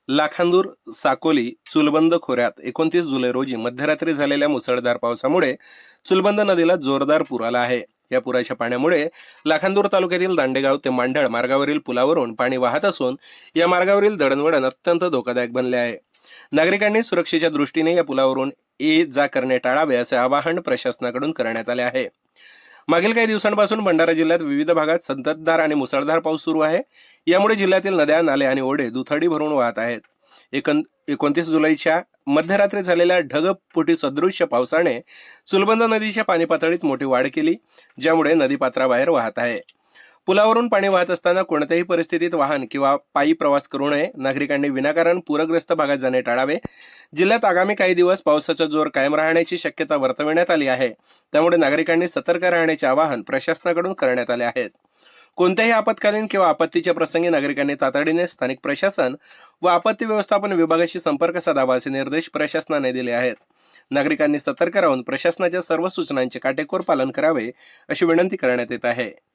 लाखांदूर साकोली चुलबंद खोऱ्यात 29 जुलै रोजी मध्यरात्री झालेल्या मुसळधार पावसामुळे चुलबंद नदीला जोरदार पूर आला आहे. या पुराच्या पाण्यामुळे लाखांदूर तालुक्यातील दांडेगाव ते मांडळ मार्गावरील पुलावरून पाणी वाहत असून या मार्गावरील दळणवळण अत्यंत धोकादायक बनले आहे. नागरिकांनी सुरक्षेच्या दृष्टीने या पुलावरून ये जा करणे टाळावे असे आवाहन प्रशासनाकडून करण्यात आले आहे. मागील काही दिवसांपासून भंडारा जिल्ह्यात विविध भागात संततधार आणि मुसळधार पाऊस सुरू आहे. यामुळे जिल्ह्यातील नद्या, नाले आणि ओढे दुथडी भरून वाहत आहेत. 29 जुलैच्या मध्यरात्री झालेल्या ढगफुटी सदृश्य पावसाने चुलबंद नदीच्या पाणी पातळीत मोठी वाढ केली, ज्यामुळे नदी पात्राबाहेर वाहत आहे. पुलावरून पाणी वाहत असताना कोणत्याही परिस्थितीत वाहन किंवा पायी प्रवास करू नये. नागरिकांनी विनाकारण पूरग्रस्त भागात जाणे टाळावे. जिल्ह्यात आगामी काही दिवस पावसाचा जोर कायम राहण्याची शक्यता वर्तवण्यात आली आहे. त्यामुळे नागरिकांनी सतर्क राहण्याचे आवाहन प्रशासनाकडून करण्यात आले आहे. कोणत्याही आपत्कालीन किंवा आपत्तीच्या प्रसंगी नागरिकांनी तातडीने स्थानिक प्रशासन व आपत्ती व्यवस्थापन विभागाशी संपर्क साधावा असे निर्देश प्रशासनाने दिले आहेत. नागरिकांनी सतर्क राहून प्रशासनाच्या सर्व सूचनांचे काटेकोर पालन करावे अशी विनंती करण्यात येत आहे.